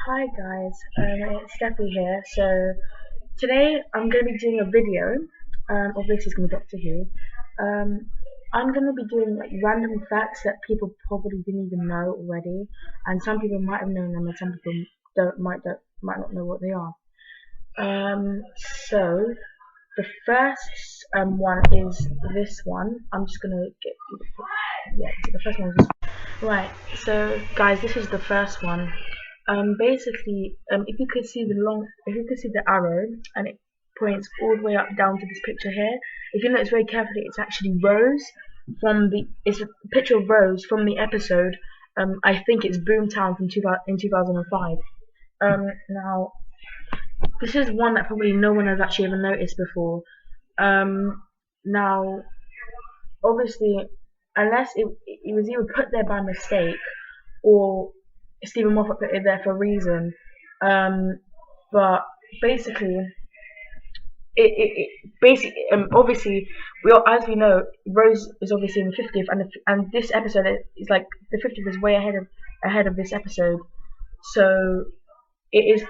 Hi guys, it's Steffi here. So today I'm going to be doing a video. Obviously it's going to be Doctor Who. Um, I'm going to be doing like random facts that people probably didn't even know already, and some people might have known them, and some people might not know what they are. Um, so the first one is this one. I'm just gonna get so the first one is this one. Right. So guys, this is the first one. Basically, if you could see the arrow and it points all the way up down to this picture here. If you notice very carefully, it's actually Rose it's a picture of Rose from the episode. I think it's Boomtown from 2005. Now this is one that probably no one has actually ever noticed before. Now, obviously, unless it was either put there by mistake or Stephen Moffat put it there for a reason. But basically, it basically obviously as we know, Rose is obviously in the 50th, and this episode is like the 50th is way ahead of this episode. So it is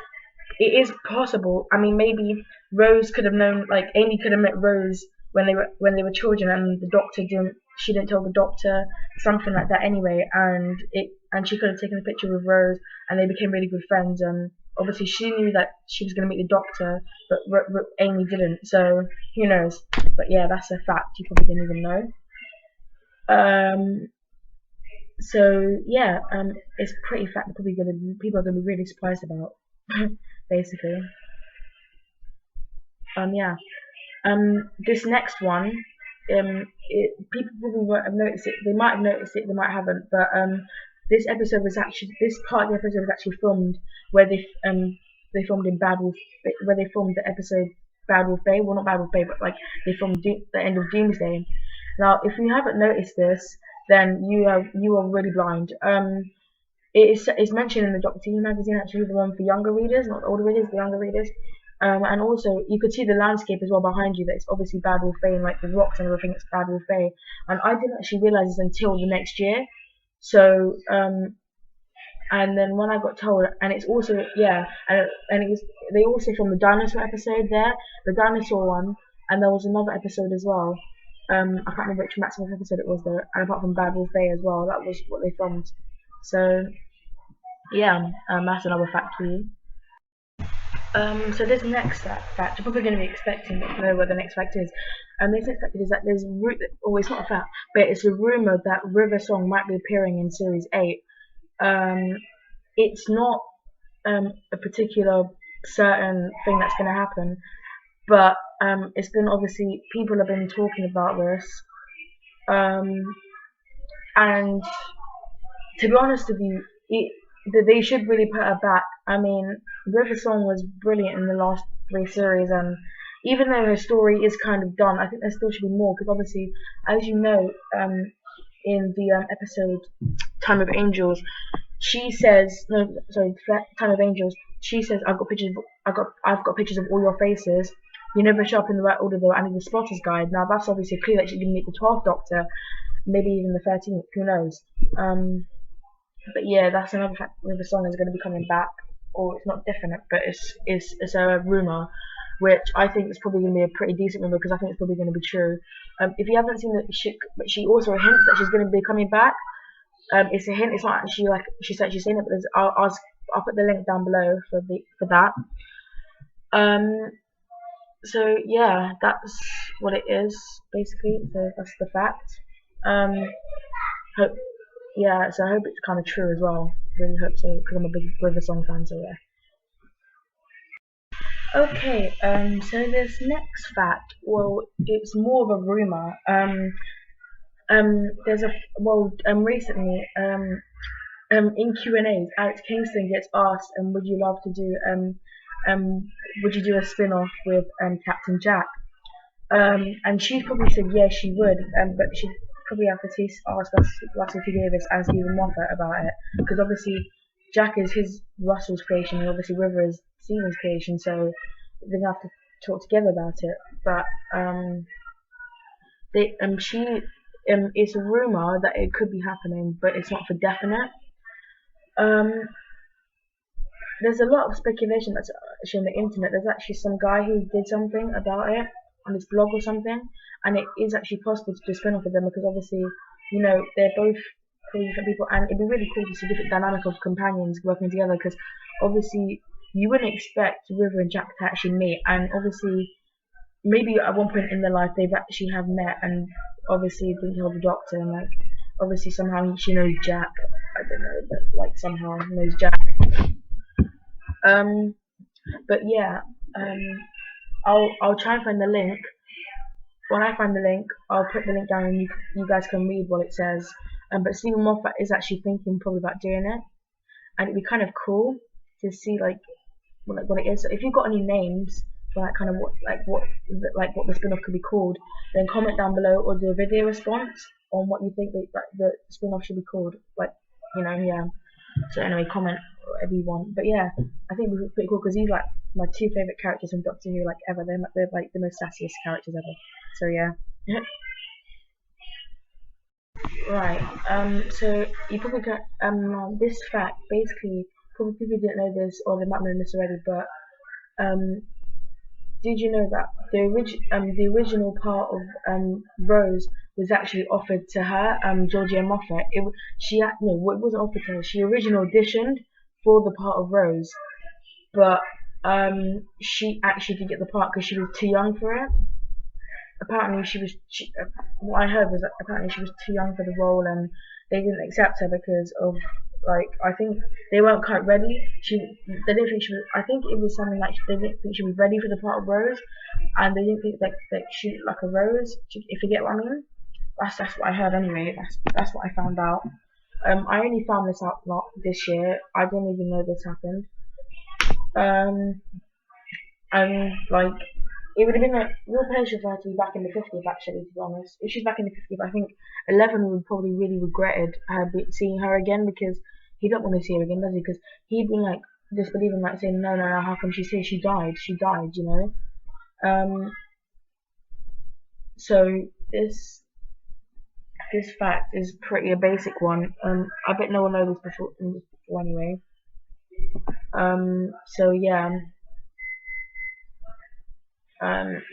it is possible. I mean, maybe Rose could have known, like Amy could have met Rose when they were children, and the doctor didn't. She didn't tell the doctor something like that anyway, and she could have taken a picture with Rose, and they became really good friends. And obviously, she knew that she was going to meet the doctor, but Amy didn't. So who knows? But yeah, that's a fact you probably didn't even know. Um, so yeah, it's a pretty fact that people are gonna be really surprised about, basically. Yeah. This next one, people probably won't have noticed it. They might have noticed it, they might haven't. But this part of the episode was actually filmed where they filmed in Bad Wolf, where they filmed the episode Bad Wolf Bay. Well, not Bad Wolf Bay, but like they filmed the end of Doomsday. Now, if you haven't noticed this, then you are really blind. It's mentioned in the Doctor Who magazine, actually, the one for younger readers, not the older readers, the younger readers. And also, you could see the landscape as well behind you. That it's obviously Bad Wolf Bay, and like the rocks and everything. It's Bad Wolf Bay, and I didn't actually realize this until the next year. So, and then when I got told, and it's also and it was they also filmed the dinosaur episode there, the dinosaur one, and there was another episode as well. I can't remember which Maximus episode it was though, and apart from Bad Wolf Bay as well, that was what they filmed. So yeah, that's another fact for you. So this next fact, you're probably going to be expecting to know what the next fact is. This next fact is that it's not a fact, but it's a rumor that River Song might be appearing in Series 8. It's not a particular certain thing that's going to happen, but it's been obviously people have been talking about this, and to be honest with you, they should really put her back. I mean, River Song was brilliant in the last three series, and even though her story is kind of done, I think there still should be more because obviously, as you know, in the episode Time of Angels, she says no, sorry, Time of Angels. She says, I've got pictures of all your faces. You never show up in the right order though. I need the spotter's guide. Now that's obviously clear that she didn't meet the 12th Doctor, maybe even the 13th. Who knows? But yeah, that's another fact where the song is going to be coming back, or it's not definite, but it's a rumor, which I think is probably going to be a pretty decent rumor because I think it's probably going to be true. If you haven't seen it, she also hints that she's going to be coming back. It's a hint. It's not actually like she's actually saying it, but I'll put the link down below for that. So yeah, that's what it is basically. So that's the fact. Hope Yeah, so I hope it's kind of true as well. Really hope so because I'm a big River Song fan. So yeah. Okay. So this next fact, well, it's more of a rumor. There's a recently in Q&As, Alex Kingston gets asked, would you love to do would you do a spin-off with Captain Jack? And she probably said yes, she would, but she probably have to ask Russell T Davies and Stephen Moffat about it, because obviously Jack is Russell's creation, and obviously River is Stephen's creation, so they're gonna have to talk together about it. But it's a rumor that it could be happening, but it's not for definite. Um, there's a lot of speculation that's actually on the internet. There's actually some guy who did something about it on his blog or something, and it is actually possible to do a spin off of them because obviously, they're both pretty different people, and it'd be really cool to see different dynamic of companions working together because obviously you wouldn't expect River and Jack to actually meet, and obviously maybe at one point in their life they've actually have met, and obviously didn't tell the doctor, and like obviously somehow she knows Jack. I don't know, but like somehow knows Jack. Um, but yeah, I'll try and find the link. When I find the link, I'll put the link down, and you guys can read what it says. But Stephen Moffat is actually thinking probably about doing it, and it'd be kind of cool to see what it is. So if you've got any names for that kind of what the spin-off could be called, then comment down below or do a video response on what you think that the spin-off should be called. Yeah. So anyway, comment whatever you want. But yeah, I think it's pretty cool because he's like my two favorite characters from Doctor Who like ever. They're like the most sassiest characters ever. So yeah. Right. So you probably got this fact basically. Probably people didn't know this, or they might have known this already. But did you know that the original part of Rose was actually offered to her, Georgia Moffat? It wasn't offered to her. She originally auditioned for the part of Rose, but she actually didn't get the part because she was too young for it. Apparently, what I heard was that apparently she was too young for the role, and they didn't accept her because of I think they weren't quite ready. They didn't think she was. I think it was something like they didn't think she was ready for the part of Rose, and they didn't think that she looked like a Rose. If you get what I mean, that's what I heard anyway. That's what I found out. I only found this out not this year. I didn't even know this happened. And it would have been a real pleasure for her to be back in the 50th, actually, to be honest. If she's back in the 50th, I think 11 would probably really regretted seeing her again because he don't want to see her again, does he? Because he'd been like disbelieving, like saying, no, no, no, how come she's here? She died, you know? So this fact is pretty a basic one. I bet no one knows this before anyway. So yeah.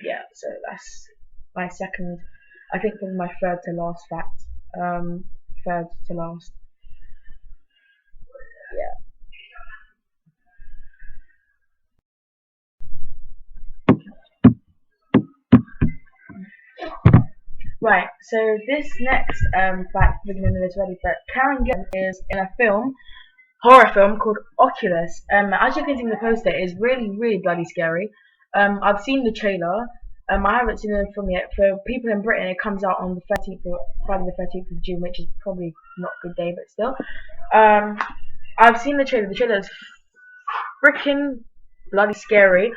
Yeah, so that's my second, I think probably my third to last fact. Third to last. Yeah. Right, so this next fact, we're going to know this already, but Karen Gillan is in a horror film called Oculus. As you can see in the poster, it is really, really bloody scary. I've seen the trailer. I haven't seen the film yet. For people in Britain, it comes out on the 13th of Friday, the 13th of June, which is probably not a good day, but still. I've seen the trailer. The trailer is freaking bloody scary.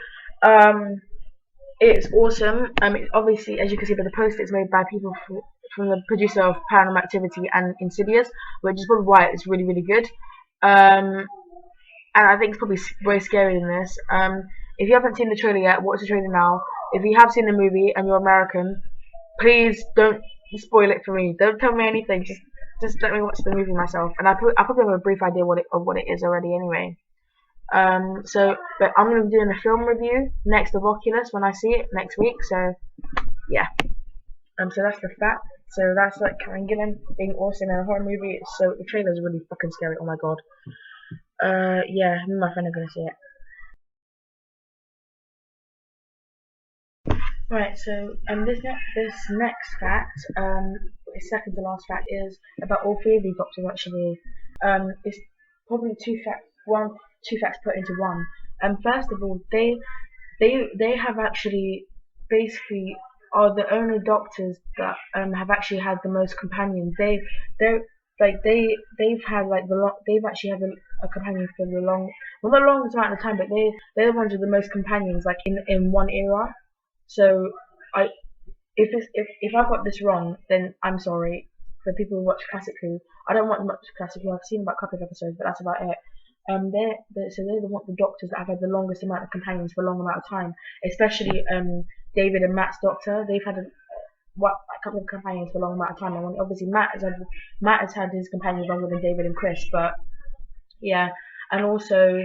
It's awesome. Obviously, as you can see by the poster, it's made by people from the producer of Paranormal Activity and Insidious, which is probably why it's really, really good. And I think it's probably way scarier than this. If you haven't seen the trailer yet, watch the trailer now. If you have seen the movie and you're American, please don't spoil it for me. Don't tell me anything. Just let me watch the movie myself. And I probably have a brief idea of what it is already anyway. But I'm gonna be doing a film review next of Oculus when I see it next week. So yeah. So that's the fact. So that's like Karen Gillan being awesome in a horror movie. So the trailer is really fucking scary. Oh my god. Yeah, me and my friend are gonna see it. Right, so this next fact, second to last fact, is about all three of these doctors actually. It's probably two facts put into one. First of all, they have actually basically are the only doctors that have actually had the most companions. They've had they've actually had a companion for the longest amount of time, but they're the ones with the most companions like in one era. So I if I got this wrong, then I'm sorry for people who watch Classic Who. I don't want much Classic Who. I've seen about a couple of episodes, but that's about it. They're the doctors that have had the longest amount of companions for a long amount of time, especially David and Matt's doctor. They've had a couple of companions for a long amount of time. And obviously Matt has had his companions longer than David and Chris, but yeah, and also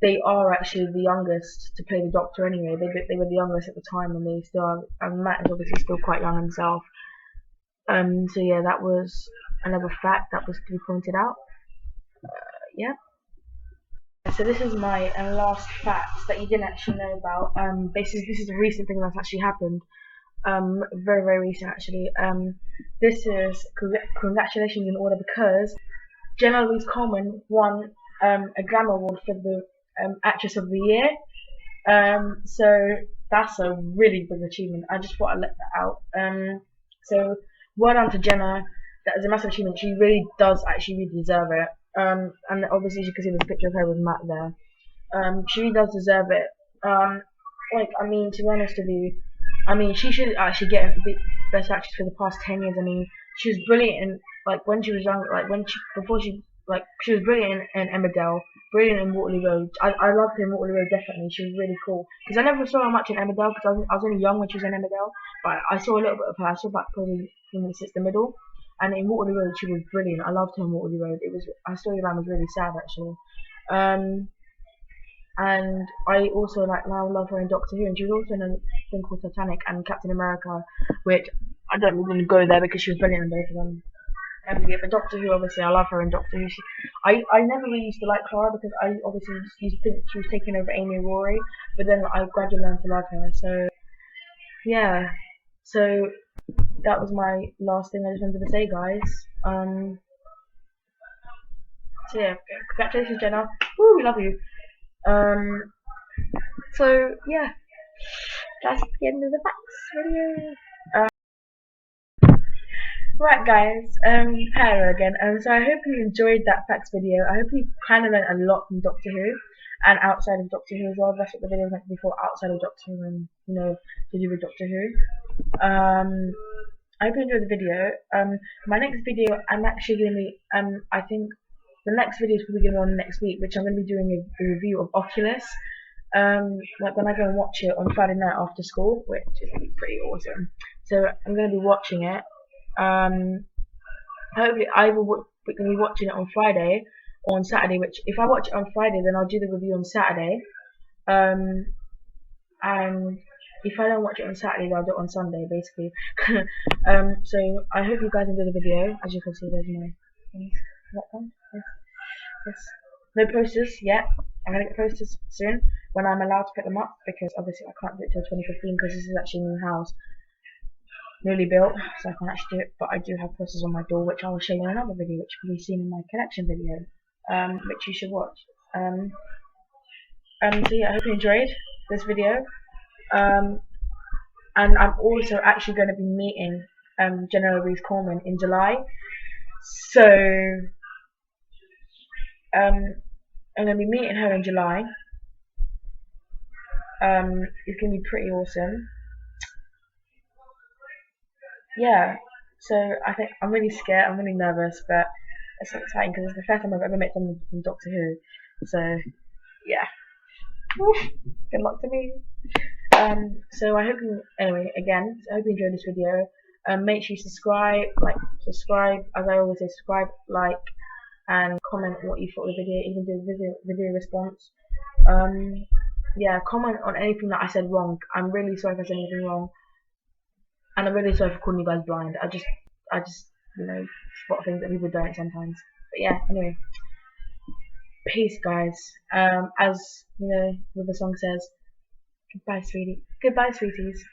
they are actually the youngest to play the Doctor anyway. They were the youngest at the time, and they still are. And Matt is obviously still quite young himself. So yeah, that was another fact that was to be pointed out. Yeah. So this is my last fact that you didn't actually know about. Basically, this is a recent thing that's actually happened. Very very recent actually. This is congratulations in order because Jenna Louise Coleman won a Grammy Award for the Actress of the Year. So that's a really big achievement. I just thought I'd let that out. So well done to Jenna. That is a massive achievement. She really does actually really deserve it. And obviously you can see this picture of her with Matt there. She really does deserve it. I mean, to be honest with you, I mean, she should actually get Best Actress for the past 10 years. I mean, she was brilliant in, like, when she was young, like, she was brilliant in Emmerdale, brilliant in Waterloo Road. I loved her in Waterloo Road, definitely. She was really cool. Because I never saw her much in Emmerdale, because I was only young when she was in Emmerdale, but I saw a little bit of her. I saw about probably since the middle. And in Waterloo Road, she was brilliant. I loved her in Waterloo Road. Her storyline was really sad, actually. And I also now love her in Doctor Who, and she was also in a thing called Titanic and Captain America, which I don't really go there because she was brilliant in both of them. Yeah, but Doctor Who, obviously, I love her in Doctor Who. I never really used to like Clara because I obviously used to think she was taking over Amy and Rory, but then I gradually learned to love her. So yeah, so that was my last thing I just wanted to say, guys. So yeah, congratulations, Jenna. Woo, we love you. So yeah, that's the end of the facts video. Right guys, hello again. So I hope you enjoyed that facts video. I hope you kind of learned a lot from Doctor Who and outside of Doctor Who as well. That's what the video was meant to be for, outside of Doctor Who and to do with Doctor Who. I hope you enjoyed the video. My next video, I'm actually going to be, I think the next video is probably going to be on next week, which I'm going to be doing a review of Oculus. Like when I go and watch it on Friday night after school, which is going to be pretty awesome. So I'm going to be watching it. Hopefully we're going to be watching it on Friday or on Saturday, which if I watch it on Friday, then I'll do the review on Saturday. And if I don't watch it on Saturday, then I'll do it on Sunday, basically. So I hope you guys enjoyed the video. As you can see, there's my things. That one? Yes. No posters yet. I'm gonna get posters soon when I'm allowed to pick them up, because obviously I can't do it till 2015 because this is actually a new house, newly built, so I can't actually do it. But I do have posters on my door, which I will show you in another video, which will be seen in my collection video, which you should watch. So yeah, I hope you enjoyed this video. And I'm also actually going to be meeting Jenna Louise Coleman in July. So I'm going to be meeting her in July. It's going to be pretty awesome. Yeah, so I think I'm really scared, I'm really nervous, but it's so exciting because it's the first time I've ever met someone from Doctor Who. So yeah, good luck to me. So I hope you, anyway, again, so I hope you enjoyed this video. Make sure you subscribe, as I always say, subscribe, like, and comment what you thought of the video, even do a video response. Yeah, comment on anything that I said wrong. I'm really sorry if I said anything wrong. And I'm really sorry for calling you guys blind. I just, spot things that people don't sometimes. But yeah, anyway. Peace, guys. As, what the song says, goodbye, sweetie. Goodbye, sweeties.